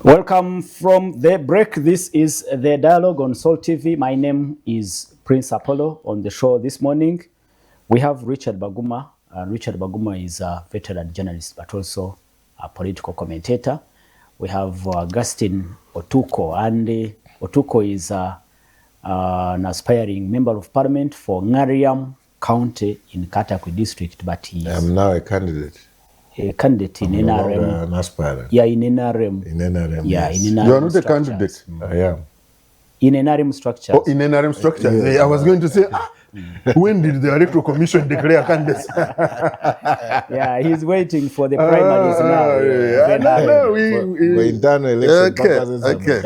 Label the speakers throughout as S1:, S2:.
S1: Welcome from the break. This is the Dialogue on Soul TV. My name is Prince Apollo. On the show this morning, we have Richard Baguma. Richard Baguma is a veteran journalist, but also a political commentator. We have Augustine Otuko, and Otuko is an aspiring member of parliament for Ngariam County in Katakwi district, but he is
S2: I'm now a candidate.
S1: A candidate in NRM.
S2: An aspirant.
S1: Yeah, in NRM.
S2: In NRM.
S1: Yeah,
S2: yes.
S1: in NRM.
S3: You are not a
S1: structures.
S3: candidate.
S2: I am.
S1: In NRM structures.
S3: Oh, in NRM structure.
S2: Yes.
S3: I was going to say, when did the Electoral Commission declare candidates?
S1: Yeah, he's waiting for the primaries now.
S3: No,
S2: For internal election purposes, I'm a
S3: okay.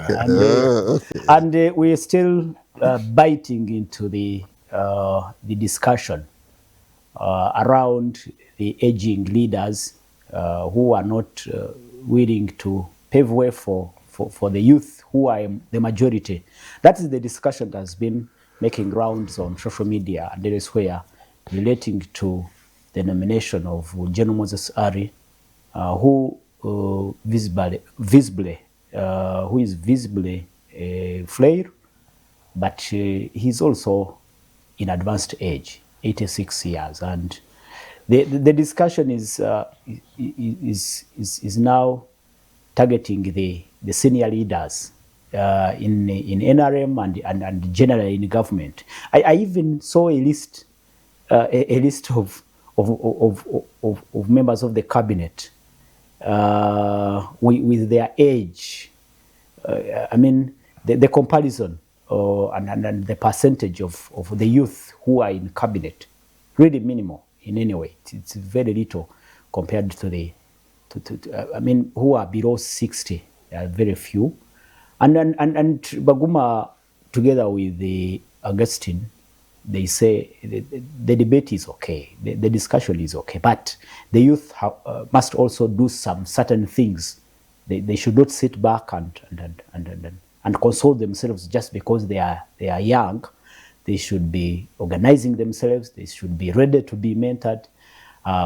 S2: candidate.
S1: And we're still biting into the discussion around the aging leaders who are not willing to pave way for the youth who are the majority. That is the discussion that has been making rounds on social media and elsewhere relating to the nomination of General Moses Ari, who is visibly frail, but he's also in advanced age, 86 years, and the discussion is now targeting the senior leaders in NRM and generally in government. I even saw a list of members of the cabinet with their age. I mean, the comparison and the percentage of the youth who are in cabinet, really minimal in any way. It's very little compared to the, I mean, who are below 60, very few. And Baguma, together with the Augustine, they say the debate is okay, the discussion is okay, but the youth must also do some certain things. They should not sit back and console themselves just because they are young. They should be organizing themselves. They should be ready to be mentored,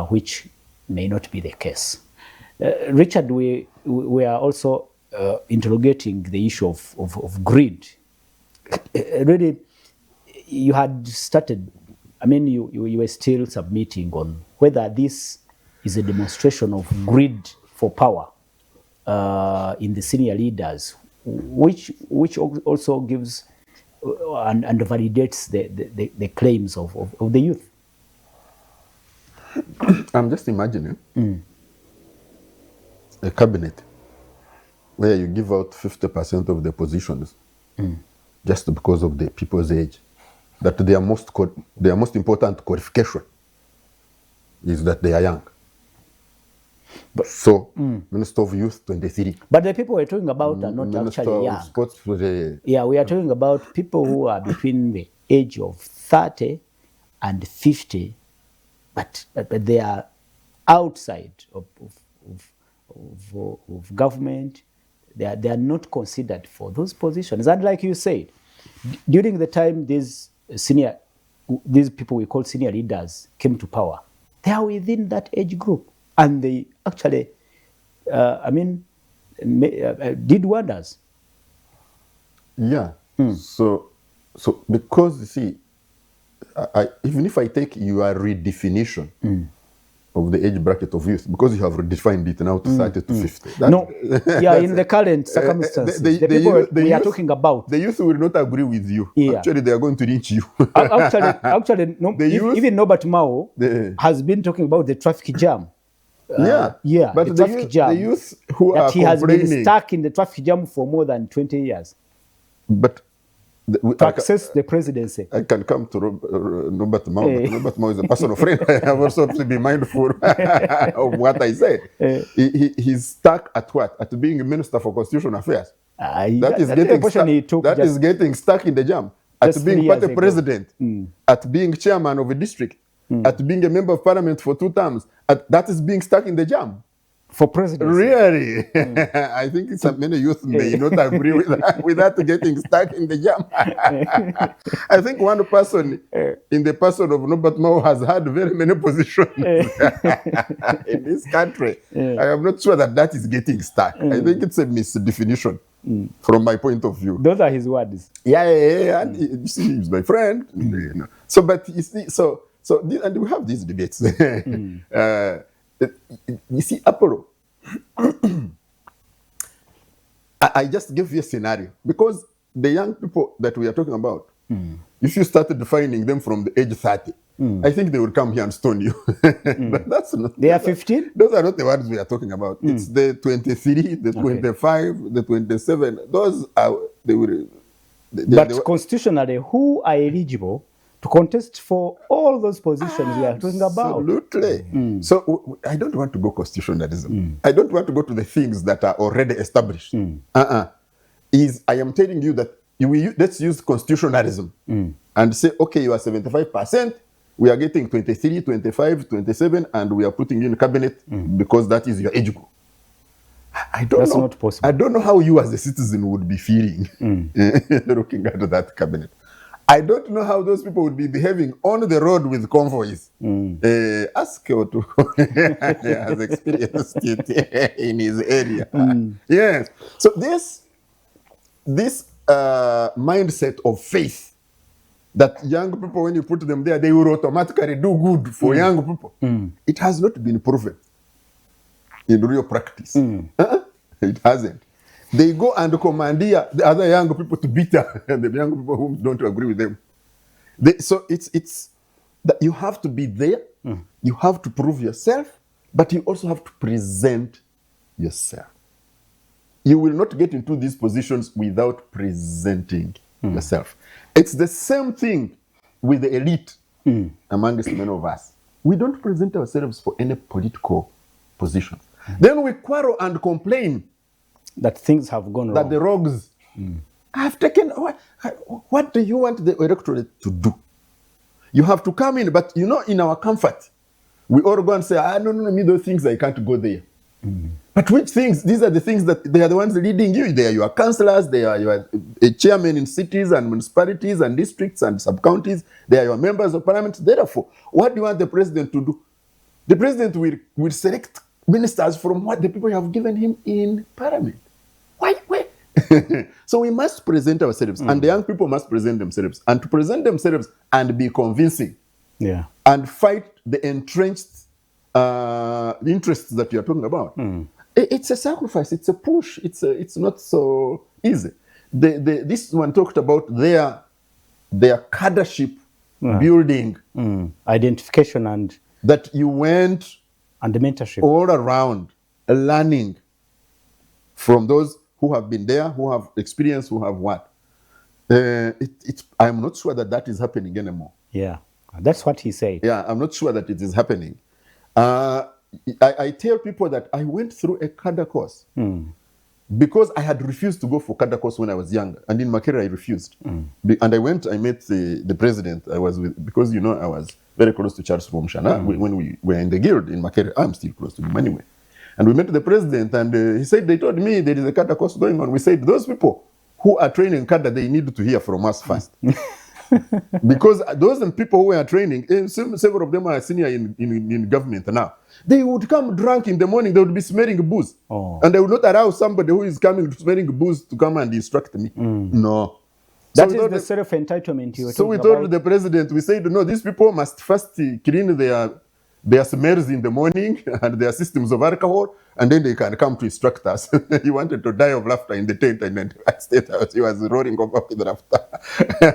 S1: which may not be the case. Richard, we are also interrogating the issue of greed. Really, you had started, I mean, you were still submitting on whether this is a demonstration of greed for power in the senior leaders, which also gives and validates the claims of the youth.
S3: I'm just imagining a cabinet where you give out 50% of the positions just because of the people's age. That their most important qualification is that they are young. So, Minister of Youth, 23.
S1: But the people we're talking about are not
S3: Minister
S1: actually
S3: of
S1: young.
S3: Sports,
S1: Yeah, we are talking about people who are between the age of 30 and 50, but they are outside of government. They are not considered for those positions. And like you said, during the time these people we call senior leaders came to power, they are within that age group, and they actually, did wonders.
S3: Yeah. So because you see, even if I take your redefinition of the age bracket of youth, because you have redefined it now to 30 to 50.
S1: In the current circumstances, the people we are talking about,
S3: the youth will not agree with you. Yeah. Actually, they are going to lynch you.
S1: Even Norbert Mao has been talking about the traffic jam.
S3: But the youth who are
S1: he has been stuck in the traffic jam for more than 20 years.
S3: But
S1: to access the presidency.
S3: I can come to Norbert Mao, but Norbert Mao is a personal friend. I have also to be mindful of what I say. He's stuck at what? At being a Minister for Constitutional Affairs. That is getting stuck in the jam. At being party president, at being chairman of a district, at being a member of parliament for 2 terms, that is being stuck in the jam.
S1: for presidency.
S3: Really? I think some many youth may not agree with that, without getting stuck in the jam. I think one person in the person of Norbert Mao has had very many positions in this country. I am not sure that is getting stuck. I think it's a misdefinition from my point of view.
S1: Those are his words.
S3: Yeah. And you see, he's my friend. You know. So, but you see, and we have these debates. You see, Apollo, I just give you a scenario because the young people that we are talking about, if you started defining them from the age 30, I think they would come here and stone you. But that's not.
S1: They are 15?
S3: Those are not the ones we are talking about. It's the 23, the 25, the 27. Those are,
S1: But constitutionally, who are eligible to contest for all those positions we are talking about?
S3: Absolutely. So I don't want to go constitutionalism. I don't want to go to the things that are already established. I am telling you that let's use constitutionalism and say, okay, you are 75%, we are getting 23, 25, 27, and we are putting you in cabinet because that is your age group. That's not possible. I don't know how you as a citizen would be feeling looking at that cabinet. I don't know how those people would be behaving on the road with convoys. Ask Otu has experienced it in his area. Yes. So this mindset of faith that young people, when you put them there, they will automatically do good for young people. It has not been proven in real practice. It hasn't. They go and commandeer the other young people to beat them, the young people who don't agree with them. So it's that you have to be there, you have to prove yourself, but you also have to present yourself. You will not get into these positions without presenting yourself. It's the same thing with the elite amongst many of us. We don't present ourselves for any political position. Then we quarrel and complain
S1: that things have gone wrong.
S3: That the rogues have taken. What do you want the electorate to do? You have to come in, but in our comfort, we all go and say, no, me, those things, I can't go there. But which things? These are the things that they are the ones leading you. They are your councillors, they are your chairmen in cities and municipalities and districts and sub-counties. They are your members of parliament. Therefore, what do you want the president to do? The president will select ministers from what the people have given him in parliament. Why? So we must present ourselves, and the young people must present themselves, and to present themselves and be convincing, and fight the entrenched interests that you are talking about. It's a sacrifice. It's a push. It's not so easy. This one talked about their cadreship building,
S1: identification, and
S3: that you went
S1: and the mentorship
S3: all around, learning from those who have been there, who have experience, who have what. I'm not sure that is happening anymore.
S1: Yeah, that's what he said.
S3: Yeah, I'm not sure that it is happening. I tell people that I went through a cadre course because I had refused to go for cadre course when I was younger, and in Makerere I refused. And I met the president. I was with, because I was very close to Charles Romshana when we were in the guild in Makerere. I'm still close to him anyway. And we met the president, and he said, they told me there is a cadre course going on. We said, those people who are training cadre, they need to hear from us first. Because those people who are training, several of them are senior in government now. They would come drunk in the morning, they would be smelling booze. And they would not allow somebody who is coming smelling booze to come and instruct me. No.
S1: That is the self-entitlement you were
S3: talking about. So we told the president, we said, no, these people must first clean their smells in the morning and their systems of alcohol, and then they can come to instruct us. He wanted to die of laughter in the tent, and then he was rolling over with laughter.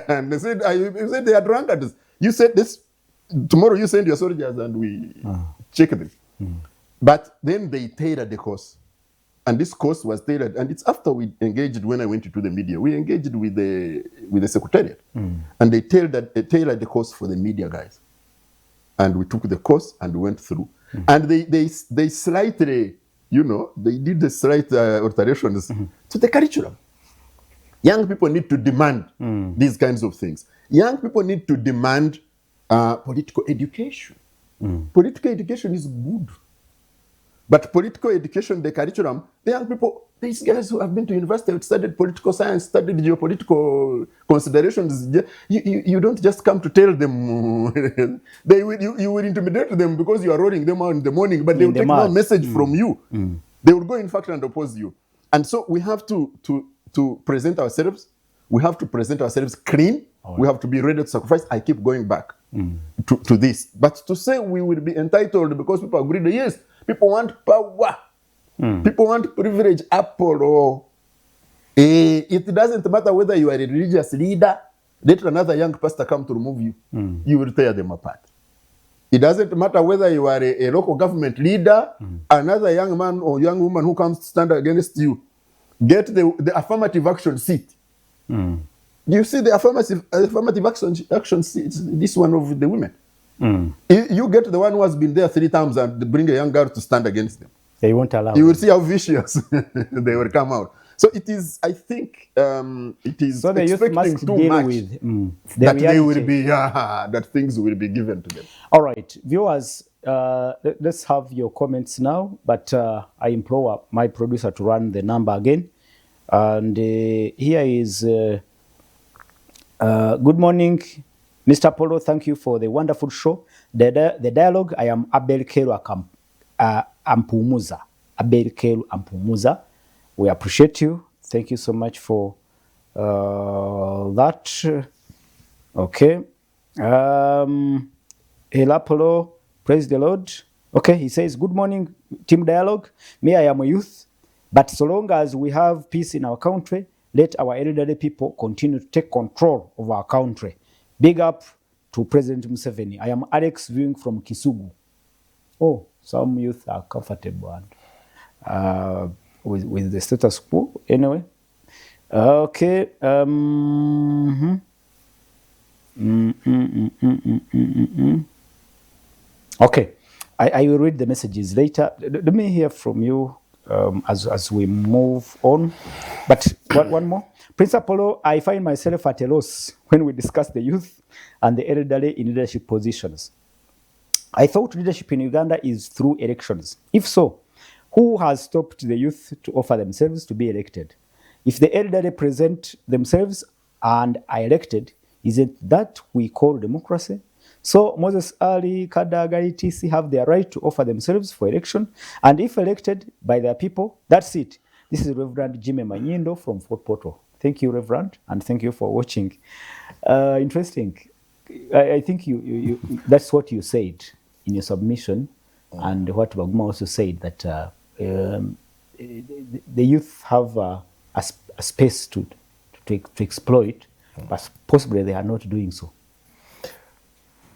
S3: And they said, they are drunkards. You said this, tomorrow you send your soldiers and we check them. But then they tailored the course. And this course was tailored, and it's after we engaged, when I went into the media, we engaged with the secretariat. And they tailored the course for the media guys. And we took the course and went through. And they slightly, they did the slight alterations to the curriculum. Young people need to demand these kinds of things. Young people need to demand political education. Political education is good. But political education, the curriculum, the young people, these guys who have been to university, have studied political science, studied geopolitical considerations, you don't just come to tell them. You will intimidate them because you are rolling them out in the morning, but they will take no message from you. They will go, in fact, and oppose you. And so we have to present ourselves. We have to present ourselves clean. Right. We have to be ready to sacrifice. I keep going back to this. But to say we will be entitled because people agree, yes, people want power. People want privilege, Apple, or it doesn't matter whether you are a religious leader. Let another young pastor come to remove you. You will tear them apart. It doesn't matter whether you are a local government leader, another young man or young woman who comes to stand against you, get the affirmative action seat. You see the affirmative action seat, this one of the women. You get the one who has been there 3 times and bring a young girl to stand against them.
S1: They won't allow.
S3: You will see how vicious they will come out. So it is, I think, it is
S1: so the youth must
S3: too
S1: deal
S3: much
S1: with
S3: that they will be, that things will be given to them.
S1: All right, viewers, let's have your comments now, but I implore my producer to run the number again. And here is, good morning, Mr. Polo, thank you for the wonderful show. The dialogue, I am Abel Kelu Ampumuza. Abel Kelu Ampumuza. We appreciate you. Thank you so much for that. Okay. Hello, Polo. Praise the Lord. Okay, he says, good morning, Team Dialogue. Me, I am a youth. But so long as we have peace in our country, let our elderly people continue to take control of our country. Big up to President Museveni. I am Alex viewing from Kisugu. Oh, some youth are comfortable and, with the status quo. Anyway. Okay. Okay. I will read the messages later. Let me hear from you as we move on. But one more. Prince Apollo, I find myself at a loss when we discuss the youth and the elderly in leadership positions. I thought leadership in Uganda is through elections. If so, who has stopped the youth to offer themselves to be elected? If the elderly present themselves and are elected, isn't that we call democracy? So Moses Ali, Kadaga, etc. have their right to offer themselves for election, and if elected by their people, that's it. This is Reverend Jimmy Manyindo from Fort Portal. Thank you, Reverend, and thank you for watching. Interesting. I think you that's what you said in your submission, and what Baguma also said, that the youth have a space to exploit, but possibly they are not doing so.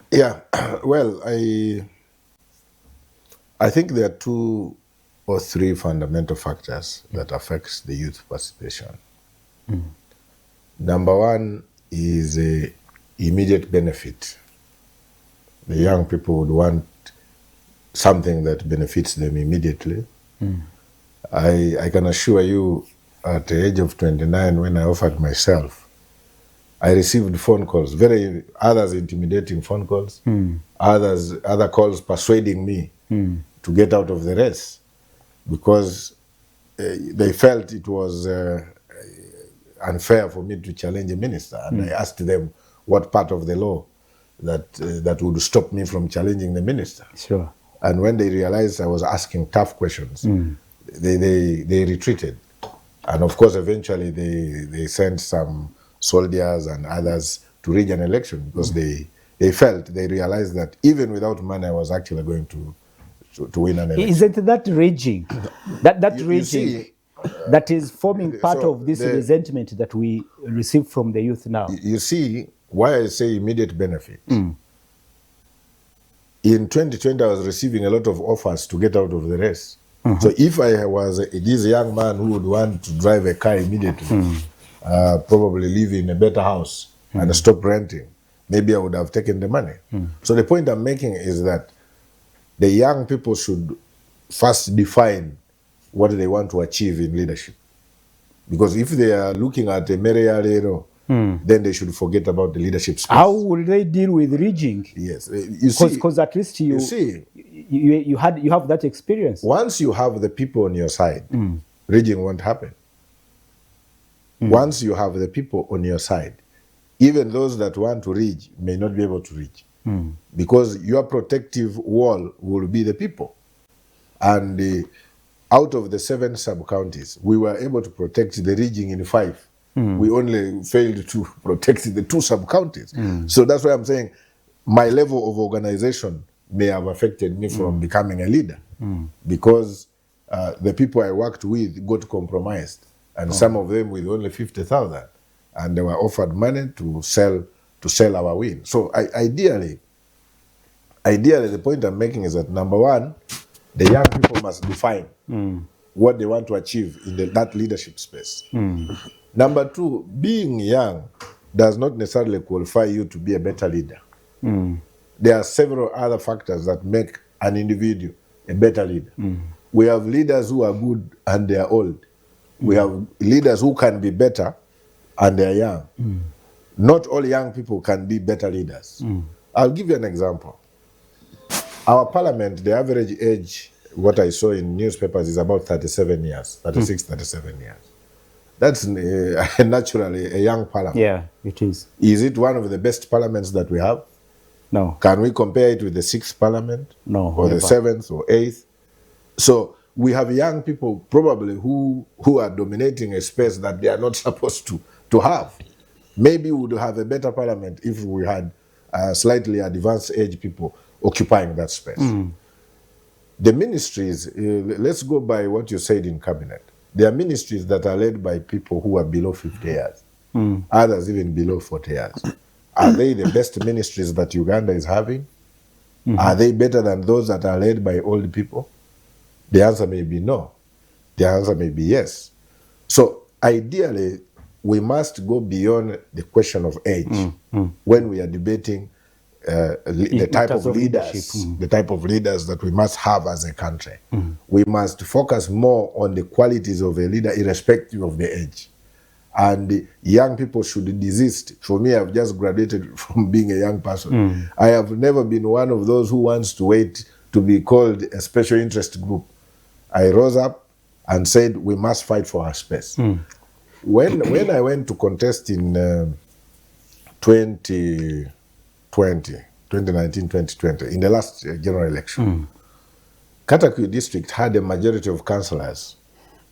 S2: Yeah, well, I think there are 2 or 3 fundamental factors that affects the youth participation. Number 1 is immediate benefit. The young people would want something that benefits them immediately. I can assure you, at the age of 29, when I offered myself, I received phone calls, others intimidating phone calls, other calls persuading me to get out of the race, because they felt it was unfair for me to challenge a minister. And I asked them what part of the law that would stop me from challenging the minister.
S1: Sure.
S2: And when they realized I was asking tough questions, they retreated. And of course, eventually they sent some soldiers and others to rig an election, because they realized that even without money, I was actually going to win an election.
S1: Isn't that raging? That raging, you see, that is forming part of this resentment that we receive from the youth now.
S2: You see, why I say immediate benefit. In 2020, I was receiving a lot of offers to get out of the race. So if I was this young man who would want to drive a car immediately, probably live in a better house and stop renting, maybe I would have taken the money. So the point I'm making is that the young people should first define what they want to achieve in leadership. Because if they are looking at a Merialero then they should forget about the leadership space.
S1: How will they deal with rigging?
S2: Yes, you see,
S1: Because at least you have that experience.
S2: Once you have the people on your side, rigging won't happen. Once you have the people on your side, even those that want to rig may not be able to rig, because your protective wall will be the people. And out of the 7 sub-counties, we were able to protect the rigging in 5. We only failed to protect the 2 sub-counties. So that's why I'm saying my level of organization may have affected me from becoming a leader, because the people I worked with got compromised, and some of them with only 50,000, and they were offered money to sell our win. So ideally, the point I'm making is that, number one, the young people must define what they want to achieve in that leadership space. Number two, being young does not necessarily qualify you to be a better leader. There are several other factors that make an individual a better leader. We have leaders who are good and they are old. We have leaders who can be better and they are young. Not all young people can be better leaders. I'll give you an example. Our parliament, the average age, what I saw in newspapers, is about 37 years, 36, 37 years. That's naturally a young parliament.
S1: Yeah, it is.
S2: Is it one of the best parliaments that we have?
S1: No.
S2: Can we compare it with the 6th parliament?
S1: No.
S2: Or the 7th or 8th? So we have young people probably who are dominating a space that they are not supposed to have. Maybe we would have a better parliament if we had slightly advanced age people occupying that space. The ministries, let's go by what you said in cabinet. There are ministries that are led by people who are below 50 years, others even below 40 years. Are they the best ministries that Uganda is having? Are they better than those that are led by old people? The answer may be no. The answer may be yes. So ideally, we must go beyond the question of age when we are debating the type of leaders, the type of leaders that we must have as a country. We must focus more on the qualities of a leader irrespective of the age. And young people should desist. For me, I've just graduated from being a young person. I have never been one of those who wants to wait to be called a special interest group. I rose up and said, we must fight for our space. When I went to contest in 2019, 2020, in the last general election, Katakwi district had a majority of councillors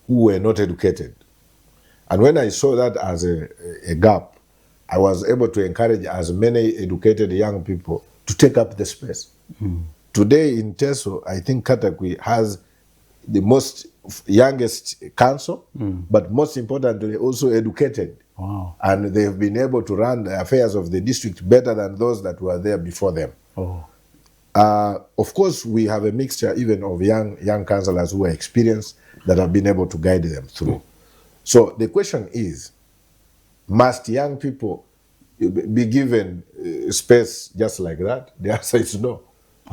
S2: who were not educated. And when I saw that as a gap, I was able to encourage as many educated young people to take up the space. Today in Teso, I think Katakwi has the most youngest council, but most importantly, also educated.
S1: Wow.
S2: And they've been able to run the affairs of the district better than those that were there before them. Of course, we have a mixture even of young councillors who are experienced that have been able to guide them through. So the question is, must young people be given space just like that? The answer is no.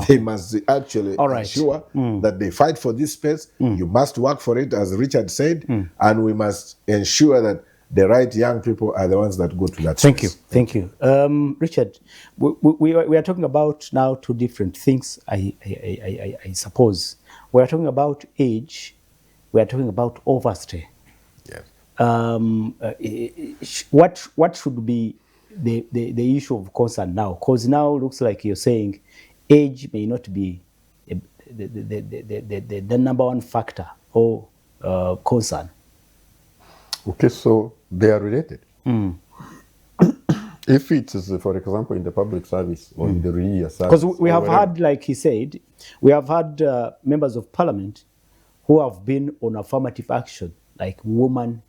S2: They must actually ensure that they fight for this space. You must work for it, as Richard said, and we must ensure that the right young people are the ones that go to that space.
S1: Thank you. Richard, we are talking about now 2 different things, I suppose. We are talking about age. We are talking about overstay.
S2: Yes.
S1: What should be the issue of concern now? Because now it looks like you're saying age may not be the number one factor or concern.
S3: Okay, so they are related. If it is, for example, in the public service or in the religious service.
S1: Because we have had, like he said, we have had members of parliament who have been on affirmative action, like woman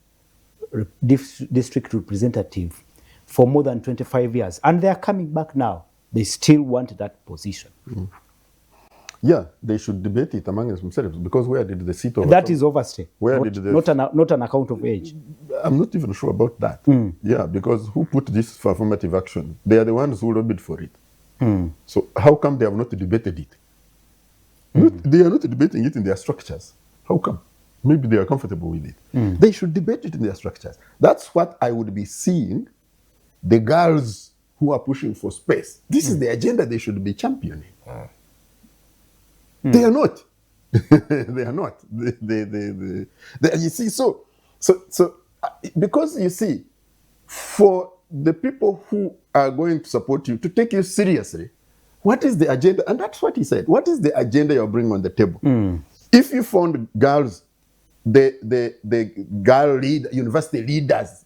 S1: district representative, for more than 25 years. And they are coming back now. They still want that position.
S3: Yeah, they should debate it among themselves, because where did the seat of
S1: that is overstay?
S3: Where
S1: not,
S3: did the
S1: not an account of age.
S3: I'm not even sure about that. Yeah, because who put this for affirmative action? They are the ones who lobbied for it. So how come they have not debated it? They are not debating it in their structures. How come? Maybe they are comfortable with it. They should debate it in their structures. That's what I would be seeing the girls who are pushing for space, this is the agenda they should be championing. They are not. They are not. You see, so because you see, for the people who are going to support you, to take you seriously, what is the agenda? And that's what he said. What is the agenda you're bringing on the table? If you found girls, the girl university leaders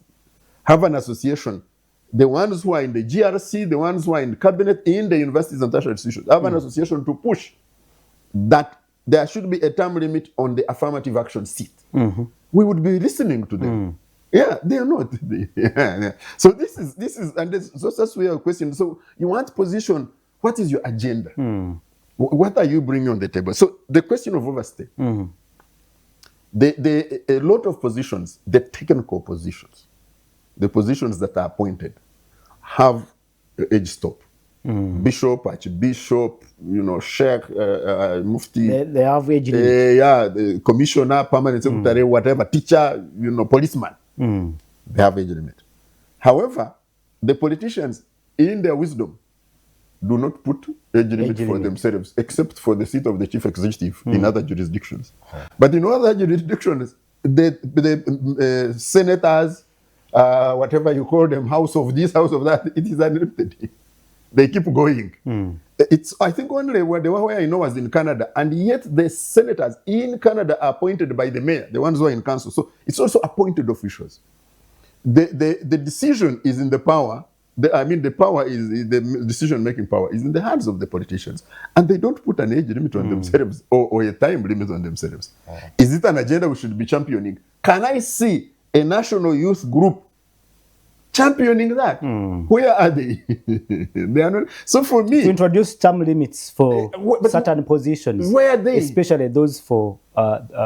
S3: have an association, the ones who are in the GRC, the ones who are in the cabinet, in the universities and tertiary institutions, have an association to push that there should be a term limit on the affirmative action seat. We would be listening to them. Yeah, they are not. Yeah. So this is, and so that's where a question. So you want position? What is your agenda? What are you bringing on the table? So the question of overstay. A lot of positions, the technical positions, the positions that are appointed, have age stop. Bishop, archbishop, sheikh, mufti.
S1: They have age limit.
S3: The commissioner, permanent secretary, whatever, teacher, policeman. They have age limit. However, the politicians, in their wisdom, do not put age limit for themselves, except for the seat of the chief executive in other jurisdictions. But in other jurisdictions, the senators, whatever you call them, house of this, house of that, it is unlimited. They keep going. It's, I think, only the one where I know was in Canada, and yet the senators in Canada are appointed by the mayor, the ones who are in council. So it's also appointed officials. The decision is in the power. The power is the decision-making power is in the hands of the politicians, and they don't put an age limit on themselves or a time limit on themselves. Is it an agenda we should be championing? Can I see a national youth group championing that? Where are they? They are not. So for me,
S1: to introduce term limits for certain positions,
S3: where are they?
S1: Especially those for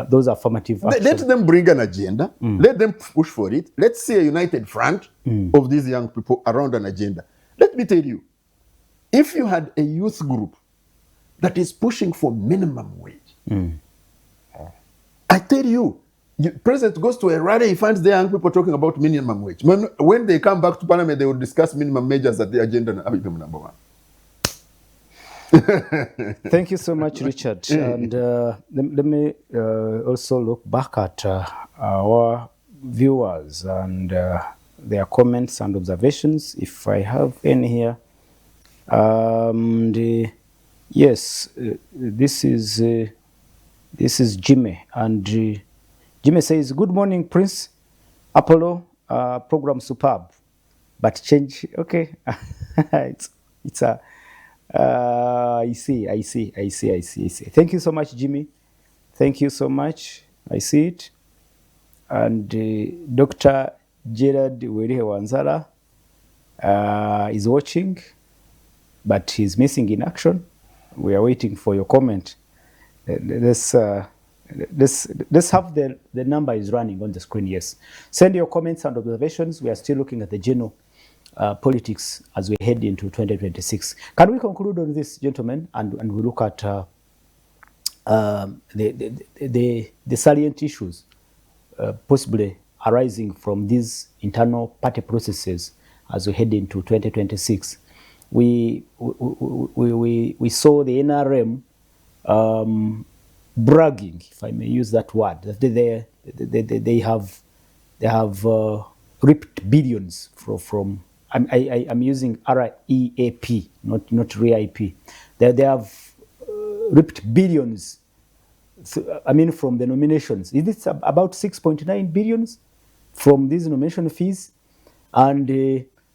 S1: those affirmative action.
S3: Let them bring an agenda. Let them push for it. Let's see a united front of these young people around an agenda. Let me tell you, if you had a youth group that is pushing for minimum wage, I tell you, President goes to a rally, he finds the young people talking about minimum wage. When they come back to Parliament, they will discuss minimum wages at the agenda number one.
S1: Thank you so much, Richard. And let me also look back at our viewers and their comments and observations, if I have any here. Yes, this is Jimmy, and Jimmy says, "Good morning, Prince Apollo. Program superb, but change." Okay, it's a. I see. Thank you so much, Jimmy. Thank you so much. I see it. And Dr. Gerard Werihe Wanzala is watching, but he's missing in action. We are waiting for your comment. Let's have the number is running on the screen. Yes, send your comments and observations. We are still looking at the general politics as we head into 2026. Can we conclude on this, gentlemen, and we look at the salient issues possibly arising from these internal party processes as we head into 2026? We saw the NRM bragging, if I may use that word, that they have reaped billions from I'm using REAP, not REIP. They have reaped billions. From the nominations. Is it about 6.9 billions from these nomination fees? And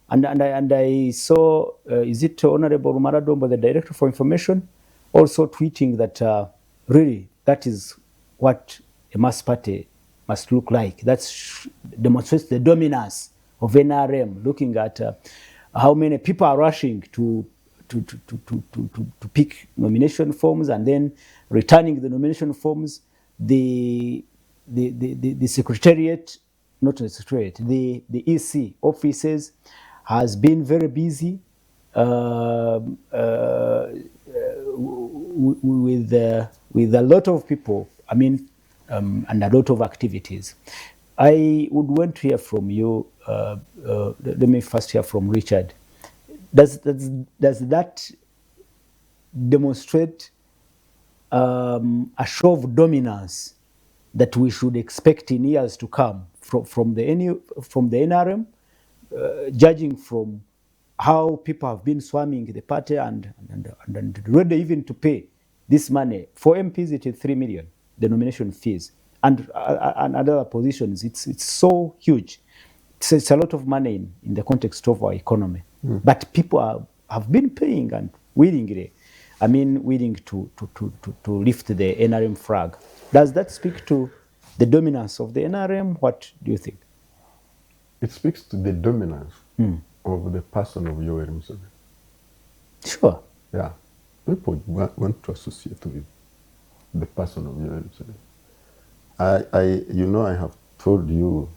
S1: I saw, is it Honorable Maradombo, the Director for Information, also tweeting that really that is what a mass party must look like. That demonstrates the dominance of NRM, looking at how many people are rushing to pick nomination forms and then returning the nomination forms. The secretariat, not the secretariat, the EC offices has been very busy with a lot of people, and a lot of activities. I would want to hear from you, let me first hear from Richard. Does that demonstrate a show of dominance that we should expect in years to come from the NRM, judging from how people have been swarming the party and ready even to pay this money for MPs? It is 3 million, the nomination fees, and other positions. It's so huge. It's a lot of money in the context of our economy. But people have been paying and willingly, willing to lift the NRM flag. Does that speak to the dominance of the NRM? What do you think?
S3: It speaks to the dominance of the person of Yoweri Museveni.
S1: Sure.
S3: Yeah. People want to associate with the person of Yoweri Museveni. I have told you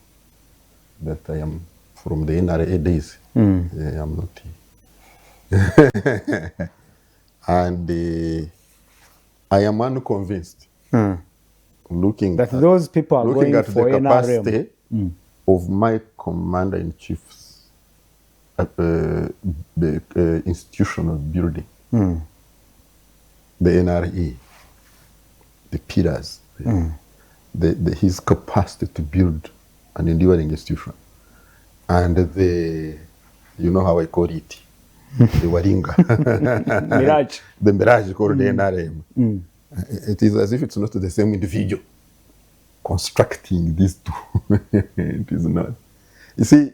S3: that I am from the NRA days. I am not here. And I am unconvinced. Looking
S1: that those people are going
S3: at
S1: for
S3: the capacity
S1: NRM.
S3: Of my commander-in-chief's institutional building, the NRA, the pillars, his capacity to build an enduring institution, and you know how I call it, the Waringa,
S1: Mirage.
S3: the Mirage called the NRM. It is as if it's not the same individual constructing these two. It is not. You see,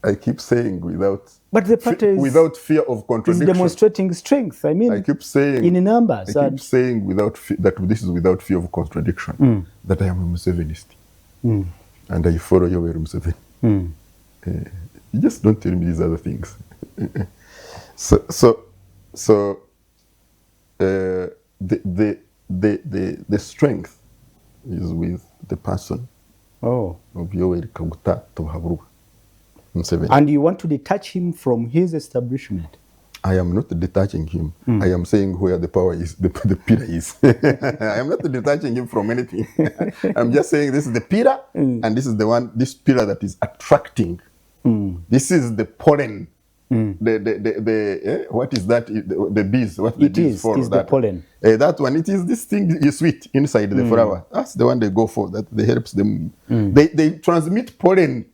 S3: I keep saying without fear of contradiction.
S1: Is demonstrating strength. I keep saying
S3: in numbers. I keep saying that this is without fear of contradiction. That I am a Musevenist, and I follow Yoweri Museveni. You just don't tell me these other things. The strength is with the person of Yoweri Kaguta Tohaburwa Museveni.
S1: And you want to detach him from his establishment?
S3: I am not detaching him. I am saying where the power is, the pillar is. I am not detaching him from anything. I'm just saying this is the pillar, and this is this pillar that is attracting. This is the pollen. What is that? The bees. What the bees for?
S1: It is the pollen.
S3: That one. It is this thing is sweet inside the flower. That's the one they go for. That helps them. They transmit pollen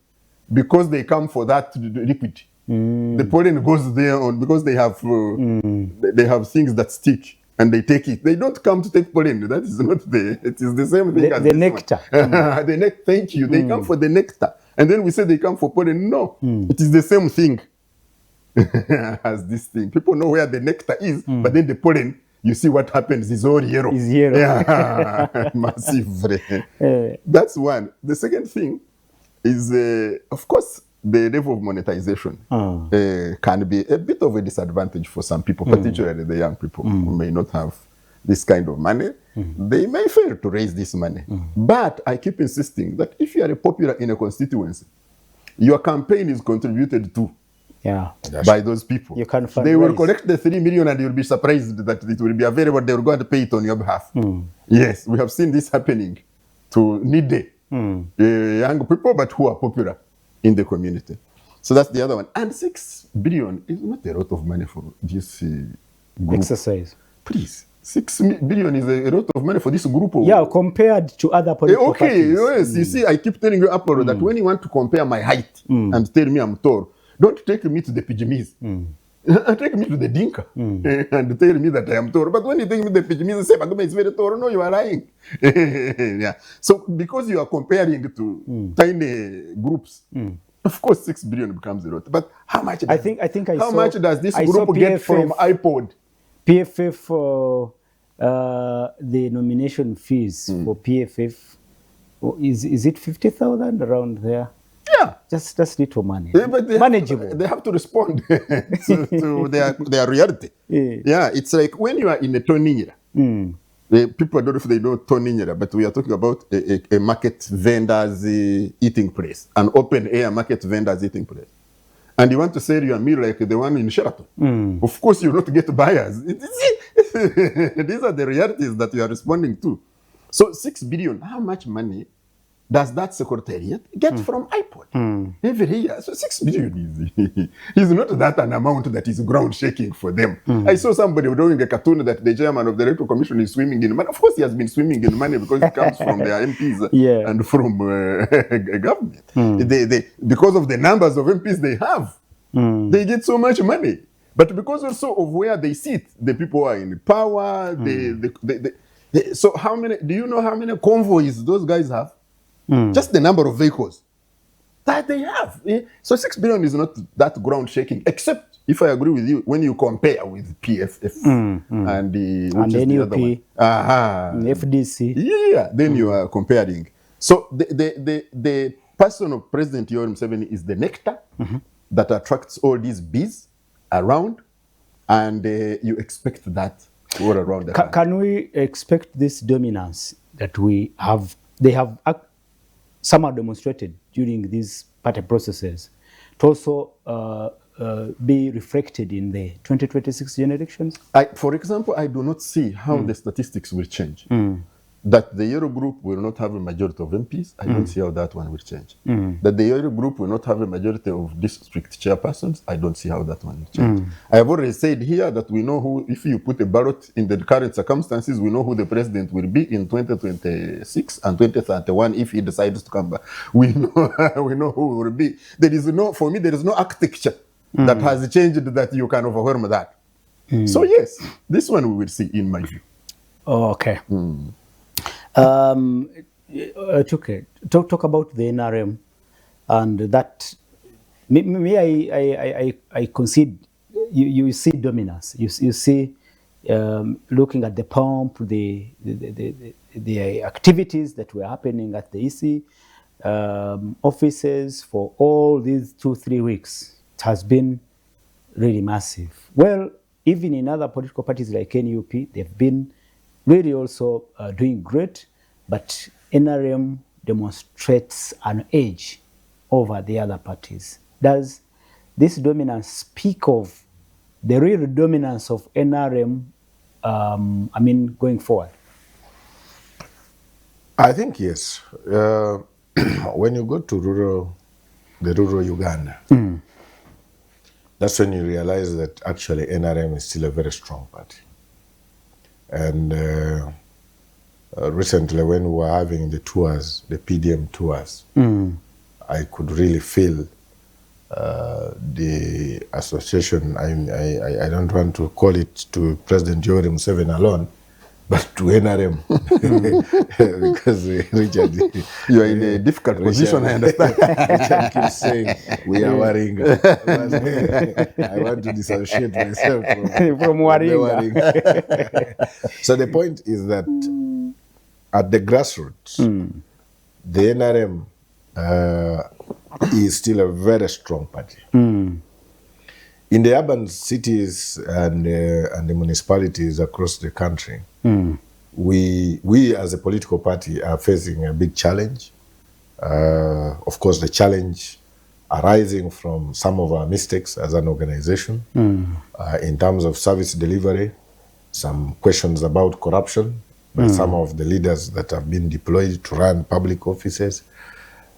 S3: because they come for that liquid. The pollen goes there because they have things that stick and they take it. They don't come to take pollen. That is not it is the same thing as
S1: the nectar.
S3: Thank you. They come for the nectar, and then we say they come for pollen. No, it is the same thing. As this thing. People know where the nectar is, but then the pollen, you see what happens, is all yellow.
S1: Is yellow.
S3: Yeah. Massive. That's one. The second thing is, of course, the level of monetization can be a bit of a disadvantage for some people, particularly the young people who may not have this kind of money. They may fail to raise this money. But I keep insisting that if you are popular in a constituency, your campaign is contributed to by those people.
S1: You can
S3: they will collect the 3 million and you'll be surprised that it will be available. They will go and pay it on your behalf. Yes, we have seen this happening to needy young people, but who are popular in the community. So that's the other one. And 6 billion is not a lot of money for this group.
S1: Exercise.
S3: Please. 6 billion is a lot of money for this group.
S1: Compared to other political parties.
S3: Yes. You see, I keep telling you, Apollo, that when you want to compare my height and tell me I'm tall, don't take me to the Pygmies. Take me to the Dinka and tell me that I am tall. But when you take me to the Pygmies and say, Baguma is very tall, no, you are lying. So because you are comparing to tiny groups, of course 6 billion becomes a lot. But how much much does this group get from iPod?
S1: PFF, the nomination fees for PFF, is it 50,000 around there?
S3: Yeah,
S1: just little money.
S3: But
S1: manageable.
S3: They have to respond to their reality. Yeah, it's like when you are in a Toninyera. People don't know if they know Toninyera, but we are talking about a market vendors eating place, an open air market vendors eating place. And you want to sell your meal like the one in Sheraton. Of course, you will not get buyers. These are the realities that you are responding to. So 6 billion, how much money does that secretariat get from iPod every year? So 6 billion is not that an amount that is ground shaking for them. I saw somebody drawing a cartoon that the chairman of the electoral commission is swimming in money. Of course, he has been swimming in money because it comes from their MPs
S1: Yeah.
S3: and from government. Because of the numbers of MPs they have, they get so much money. But because also of where they sit, the people are in power. So how many? Do you know how many convoys those guys have? Just the number of vehicles that they have. So 6 billion is not that ground shaking, except if I agree with you when you compare with PFF and which is the other one?
S1: FDC.
S3: Yeah, then you are comparing. So the person of President Yoweri Museveni is the nectar that attracts all these bees around, and you expect that all around the country.
S1: Can we expect this dominance that we have? They have somehow demonstrated during these party processes to also be reflected in the 2026 general elections?
S3: For example, I do not see how the statistics will change. That the Euro group will not have a majority of MPs, I don't see how that one will change. That the Euro group will not have a majority of district chairpersons, I don't see how that one will change. I have already said here that we know who, if you put a ballot in the current circumstances, we know who the president will be in 2026 and 2031 if he decides to come back. We know who will be. There is no, for me, there is no architecture that has changed that you can overwhelm that. So yes, this one we will see in my view.
S1: Oh, okay. Okay. Talk about the NRM, and that I concede you see dominance. You see looking at the pump, the activities that were happening at the EC offices for all these 2-3 weeks. It has been really massive. Well, even in other political parties like NUP, they've been really also doing great, but NRM demonstrates an edge over the other parties. Does this dominance speak of the real dominance of NRM, going forward?
S2: I think yes. When you go to the rural Uganda, that's when you realize that actually NRM is still a very strong party. And recently when we were having the tours, the PDM tours, I could really feel the association. I don't want to call it to President Yoweri Museveni alone, but to NRM. Because Richard,
S3: you are in a difficult position, I understand.
S2: Richard keeps saying, we are worrying. I want to dissociate myself from worrying. So the point is that at the grassroots, the NRM is still a very strong party. In the urban cities and the municipalities across the country, we as a political party are facing a big challenge. Of course, the challenge arising from some of our mistakes as an organization in terms of service delivery, some questions about corruption by some of the leaders that have been deployed to run public offices,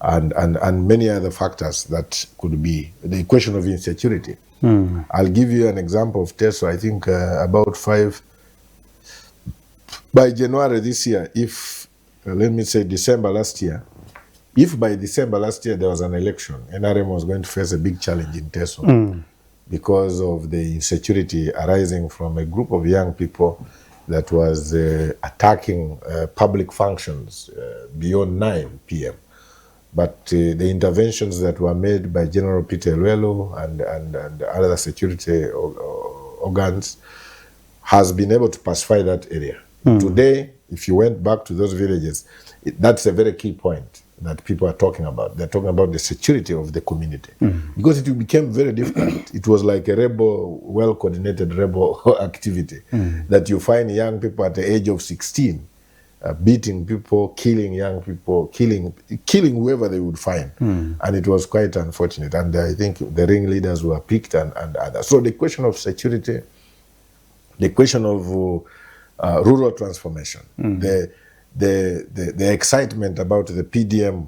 S2: and many other factors that could be the question of insecurity. I'll give you an example of Teso. I think by January this year, if, let me say December last year, if by December last year there was an election, NRM was going to face a big challenge in Teso because of the insecurity arising from a group of young people that was attacking public functions beyond 9 p.m. But the interventions that were made by General Peter Lwelo and other security organs has been able to pacify that area. Today, if you went back to those villages, that's a very key point that people are talking about. They're talking about the security of the community. Because it became very difficult. It was like a well-coordinated rebel activity that you find young people at the age of 16 beating people, killing young people, killing whoever they would find. And it was quite unfortunate. And I think the ringleaders were picked and others. So the question of security, the question of rural transformation, the excitement about the PDM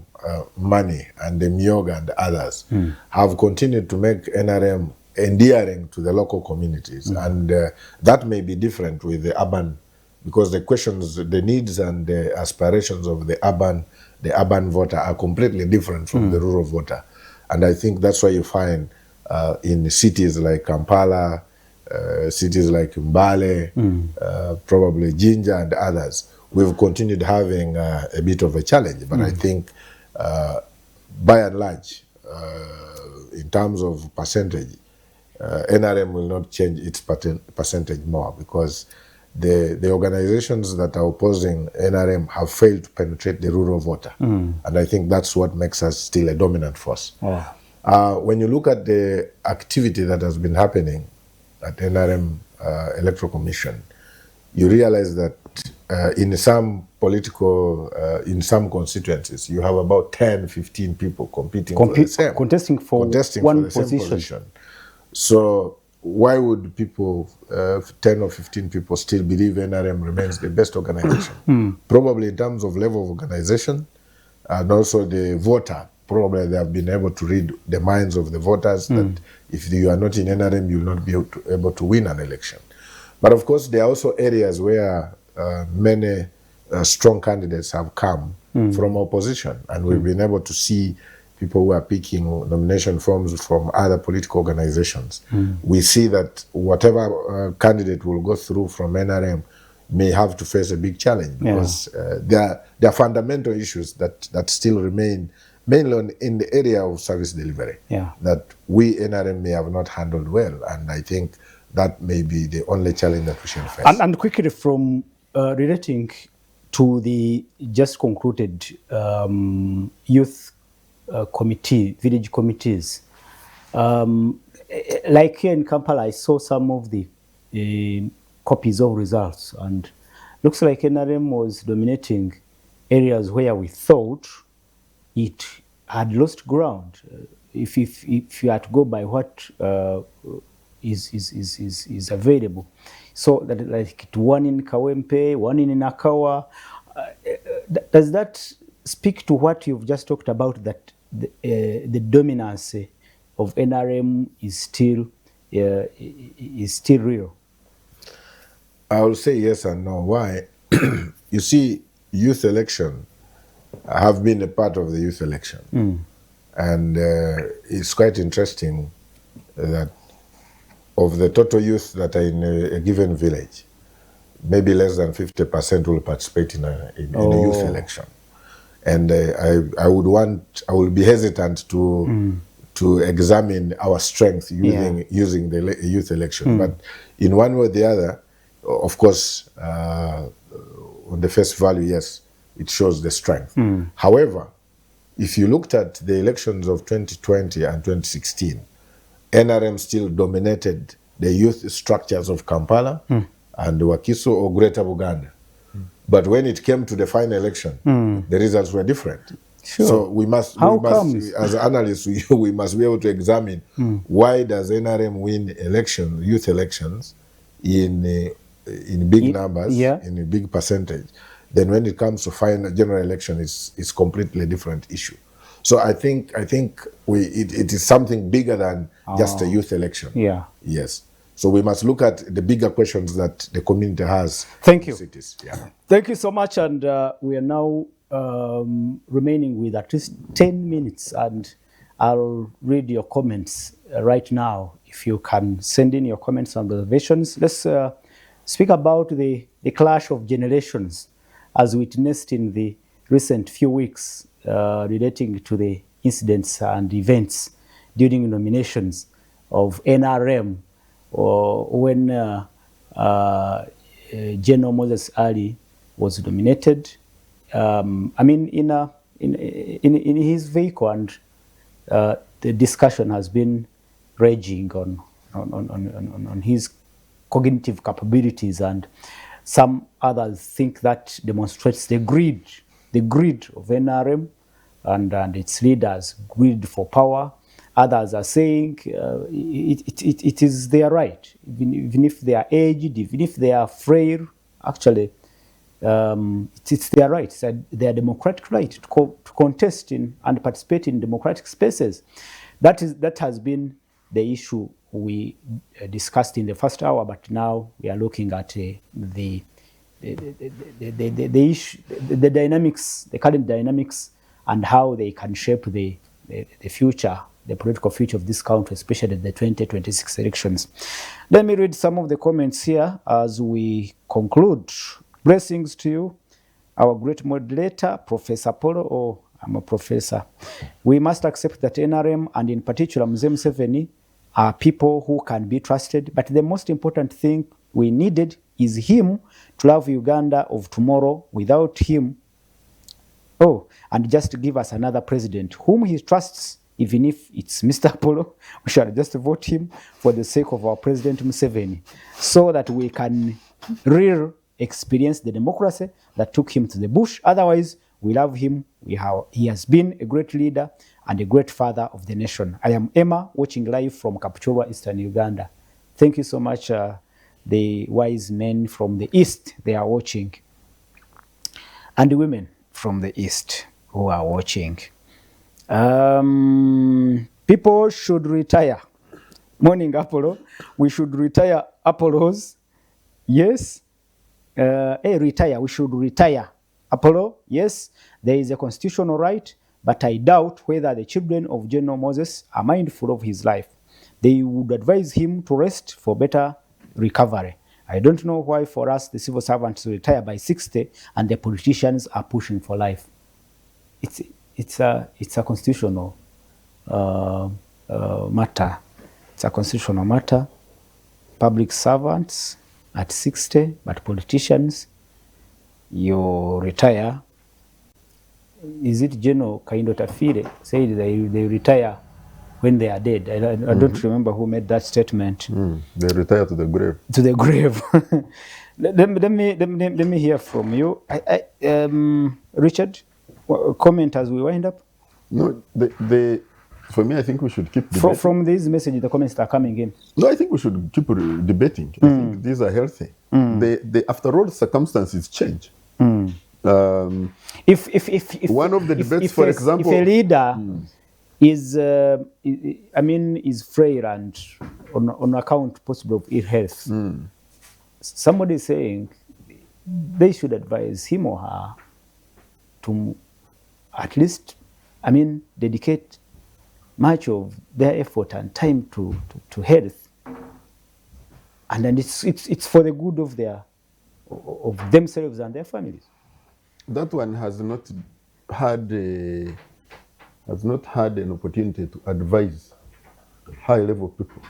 S2: money and the Myoga and others have continued to make NRM endearing to the local communities. And that may be different with the urban, because the questions, the needs and the aspirations of the urban voter are completely different from the rural voter. And I think that's why you find in cities like Kampala, cities like Mbale, probably Jinja and others, we've continued having a bit of a challenge. But I think by and large, in terms of percentage, NRM will not change its percentage more, because the organizations that are opposing NRM have failed to penetrate the rural voter. And I think that's what makes us still a dominant force. When you look at the activity that has been happening at NRM Electoral Commission, you realize that in some in some constituencies, you have about 10, 15 people competing for the same.
S1: Contesting for one position.
S2: So why would people, 10 or 15 people, still believe NRM remains the best organization? Probably in terms of level of organization, and also the voter. Probably they have been able to read the minds of the voters that if you are not in NRM, you will not be able to win an election. But of course, there are also areas where many strong candidates have come from opposition, and we've been able to see people who are picking nomination forms from other political organizations. We see that whatever candidate will go through from NRM may have to face a big challenge, because there are fundamental issues that still remain, mainly in the area of service delivery, that we NRM may have not handled well. And I think that may be the only challenge that we shall face.
S1: And quickly, from relating to the just concluded youth committee, village committees, like here in Kampala, I saw some of the copies of results, and looks like NRM was dominating areas where we thought it had lost ground. If you had to go by what is available, so that like one in Kawempe, one in Nakawa, does that speak to what you've just talked about, that the dominance of NRM is still real?
S2: I will say yes and no. Why? You see, youth election, I have been a part of the youth election, and it's quite interesting that of the total youth that are in a given village, maybe less than 50% will participate in a youth election. And I would be hesitant to examine our strength using the youth election. But in one way or the other, of course, on the face value, yes, it shows the strength. However, if you looked at the elections of 2020 and 2016, NRM still dominated the youth structures of Kampala and Wakiso or Greater Uganda. But when it came to the final election, the results were different.
S1: Sure.
S2: So we must, as analysts, we must be able to examine why does NRM win youth elections in big numbers, in a big percentage. Then when it comes to final general election, it's completely different issue. So I think it is something bigger than just a youth election. Yes. So we must look at the bigger questions that the community has.
S1: Thank you.
S2: Cities.
S1: Thank you so much. And we are now remaining with at least 10 minutes, and I'll read your comments right now. If you can send in your comments and observations. Let's speak about the clash of generations as witnessed in the recent few weeks relating to the incidents and events during nominations of NRM, or when General Moses Ali was nominated. I mean, in his vehicle, and the discussion has been raging on his cognitive capabilities, and some others think that demonstrates the greed of NRM and its leaders, greed for power. Others are saying it is their right, even if they are aged, even if they are frail. Actually, it's their right, it's their democratic right to contest in and participate in democratic spaces. That has been the issue we discussed in the first hour, but now we are looking at the issue, the dynamics, the current dynamics, and how they can shape the future, the political future of this country, especially the 2026 elections. Let me read some of the comments here as we conclude. Blessings to you, our great moderator, Professor Polo. Oh, I'm a professor. We must accept that NRM, and in particular Mzee Museveni, are people who can be trusted. But the most important thing we needed is him to love Uganda of tomorrow. Without him, and just to give us another president whom he trusts, even if it's Mr. Apollo, we shall just vote him for the sake of our President Museveni, so that we can really experience the democracy that took him to the bush. Otherwise, we love him. He has been a great leader and a great father of the nation. I am Emma, watching live from Kapchorwa, Eastern Uganda. Thank you so much, the wise men from the East, they are watching, and the women from the East who are watching. People should retire. Morning, Apollo. We should retire Apollos. Yes. Retire. We should retire. Apollo, yes, there is a constitutional right, but I doubt whether the children of General Moses are mindful of his life. They would advise him to rest for better recovery. I don't know why for us the civil servants retire by 60 and the politicians are pushing for life. It's a constitutional matter. It's a constitutional matter. Public servants at 60, but politicians, you retire. Is it General Kaindo Tafire said they retire when they are dead? I don't remember who made that statement.
S3: They retire to the grave.
S1: To the grave. let me hear from you. Richard, comment as we wind up.
S3: No, for me, I think we should keep debating.
S1: From these messages, the comments that are coming in.
S3: No, I think we should keep debating. I think these are healthy. After all, circumstances change.
S1: If
S3: one of the debates, for example,
S1: if a leader is frail and on account possible of ill health, somebody is saying they should advise him or her to at least, dedicate much of their effort and time to health, and then it's for the good of themselves and their families.
S3: That one has not had an opportunity to advise high-level people.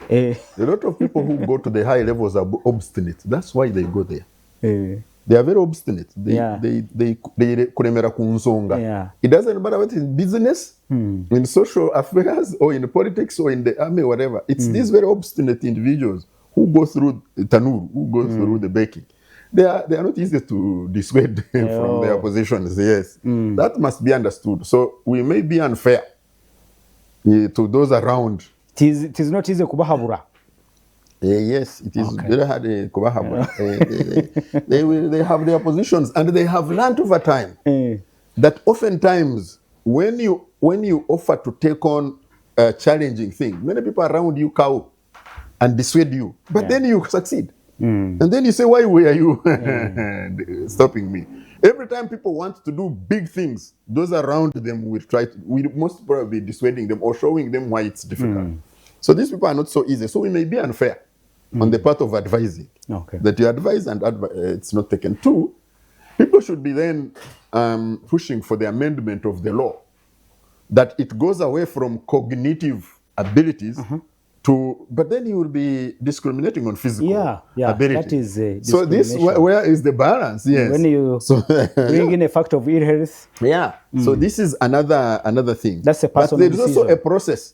S3: A lot of people who go to the high levels are obstinate. That's why they go there. They are very obstinate. They kuremera kunsonga. It doesn't matter whether it's in business, in social affairs, or in politics, or in the army, whatever. It's these very obstinate individuals who go through tanur, who go through the baking. They are not easy to dissuade from their positions. Yes, that must be understood. So we may be unfair to those around.
S1: It is not easy kubahabura.
S3: Yes, it is very hard. They have their positions, and they have learned over time that oftentimes when you offer to take on a challenging thing, many people around you cow and dissuade you, but then you succeed. And then you say, why were you stopping me? Every time people want to do big things, those around them will most probably be dissuading them or showing them why it's difficult. So these people are not so easy. So we may be unfair on the part of advising. That you advise and it's not taken. Two, people should be then pushing for the amendment of the law, that it goes away from cognitive abilities but then you will be discriminating on physical ability. That is so this where is the balance? Yes.
S1: When you bring in a fact of ill health.
S3: So this is another thing.
S1: That's a personal
S3: But there is also a process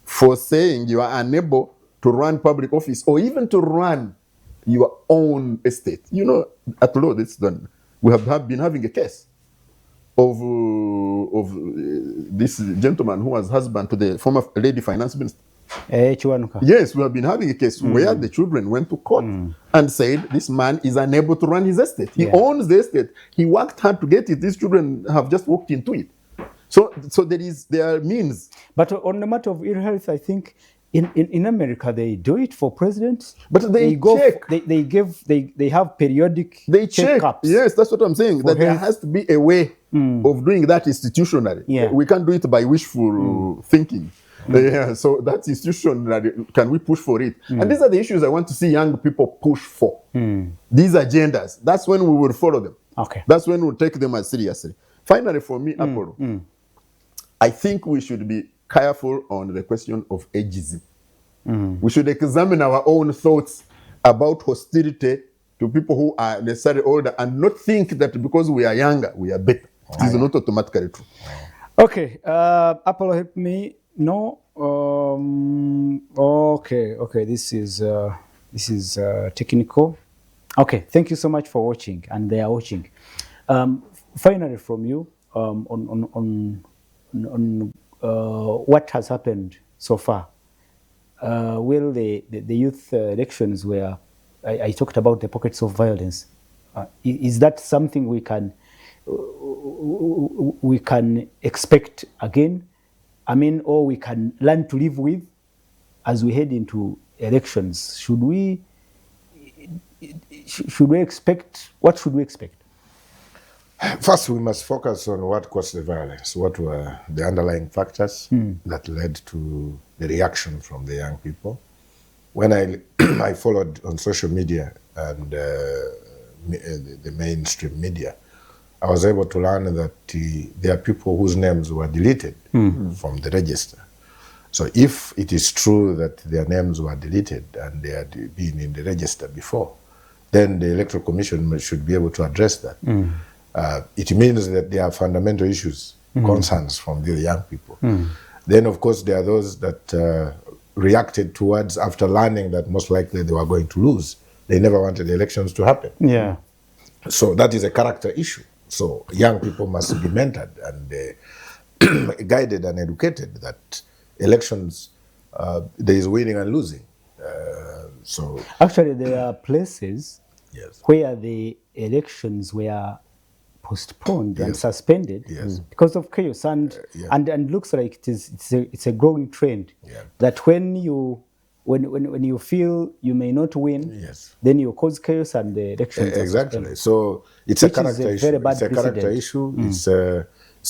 S3: for saying you are unable to run public office or even to run your own estate. You know, at law it's done. We have been having a case of this gentleman who was husband to the former lady finance minister.
S1: Chiwanuka.
S3: Yes, we have been having a case where the children went to court and said this man is unable to run his estate. He owns the estate. He worked hard to get it. These children have just walked into it. So there are means.
S1: But on the matter of ill health, I think in America they do it for presidents.
S3: But they check.
S1: They have periodic
S3: check.
S1: checkups.
S3: Yes, that's what I'm saying. That there has to be a way of doing that institutionally.
S1: Yeah.
S3: We can't do it by wishful thinking. Yeah, so that's institutional. Can we push for it? And these are the issues I want to see young people push for. These agendas. That's when we will follow them.
S1: Okay.
S3: That's when we'll take them as seriously. Finally, for me, Apollo, I think we should be careful on the question of ageism. We should examine our own thoughts about hostility to people who are necessarily older and not think that because we are younger, we are better. It is not automatically true.
S1: Okay, Apollo, help me. No. Okay. This is technical. Okay, thank you so much for watching, and they are watching. Finally, from you, on what has happened so far. Well, the youth elections where I talked about the pockets of violence. Is that something we can expect again? I mean, or we can learn to live with as we head into elections? Should we expect? What should we expect?
S2: First, we must focus on what caused the violence. What were the underlying factors that led to the reaction from the young people? When I followed on social media and the mainstream media, I was able to learn that there are people whose names were deleted from the register. So if it is true that their names were deleted and they had been in the register before, then the Electoral Commission should be able to address that. It means that there are fundamental issues, concerns from the young people. Then, of course, there are those that reacted towards after learning that most likely they were going to lose. They never wanted the elections to happen.
S1: Yeah.
S2: So that is a character issue. So young people must be mentored and guided and educated that elections, there is winning and losing. So
S1: actually, there are places
S2: yes.
S1: where the elections were postponed and suspended
S2: yes.
S1: because of chaos, and looks like it's a growing trend that when you feel you may not win, then you cause chaos and the elections
S2: exactly. So it's a character issue. It's a character issue. It's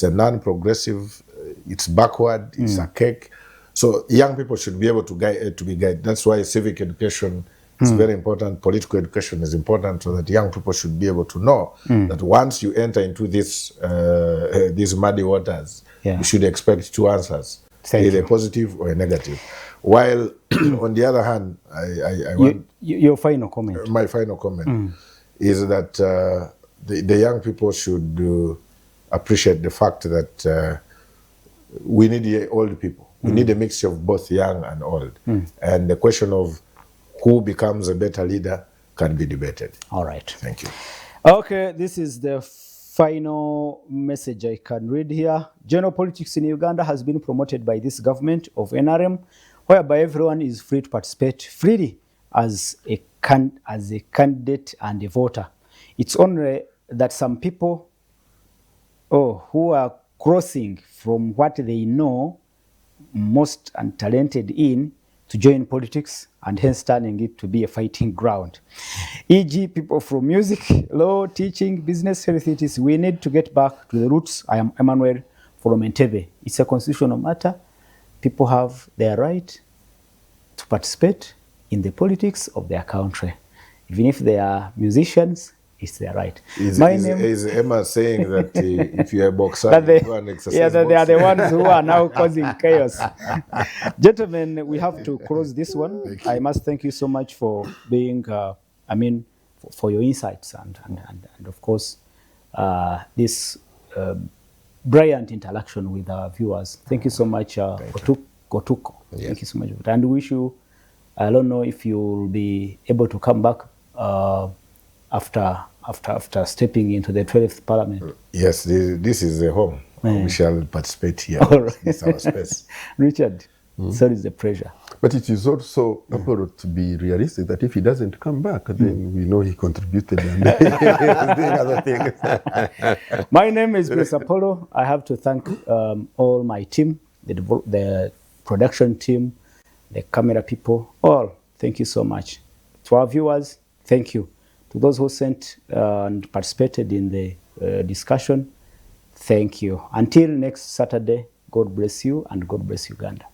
S2: a non-progressive. It's backward. It's archaic. So young people should be able to be guided. That's why civic education is very important. Political education is important, so that young people should be able to know that once you enter into these muddy waters, you should expect two answers, either positive or a negative. While on the other hand, I want
S1: your final comment.
S2: My final comment is that the young people should appreciate the fact that we need old people. We need a mixture of both young and old. And the question of who becomes a better leader can be debated.
S1: All right.
S2: Thank you.
S1: Okay, this is the final message I can read here. General politics in Uganda has been promoted by this government of NRM, whereby everyone is free to participate freely as a candidate and a voter. It's only that some people who are crossing from what they know most and talented in to join politics and hence turning it to be a fighting ground. E.g. people from music, law, teaching, business, health. We need to get back to the roots. I am Emmanuel from Entebbe. It's a constitutional matter. People have their right to participate in the politics of their country. Even if they are musicians, it's their right.
S2: Is Emma saying that if you're a boxer, you go and exercise
S1: they are the ones who are now causing chaos. Gentlemen, we have to close this one. I must thank you so much for being, for your insights and of course, this brilliant interaction with our viewers. Thank you so much, Gotuko. Yes. Thank you so much. And we wish you, I don't know if you'll be able to come back after stepping into the 12th Parliament.
S2: Yes, this is a home. We shall participate here.
S1: All right.
S2: It's our space.
S1: Richard. So is the pressure.
S3: But it is also important to be realistic that if he doesn't come back, then we know he contributed and he's doing other things.
S1: My name is Prince Apollo. I have to thank all my team, the production team, the camera people, all. Thank you so much. To our viewers, thank you. To those who sent and participated in the discussion, thank you. Until next Saturday, God bless you and God bless Uganda.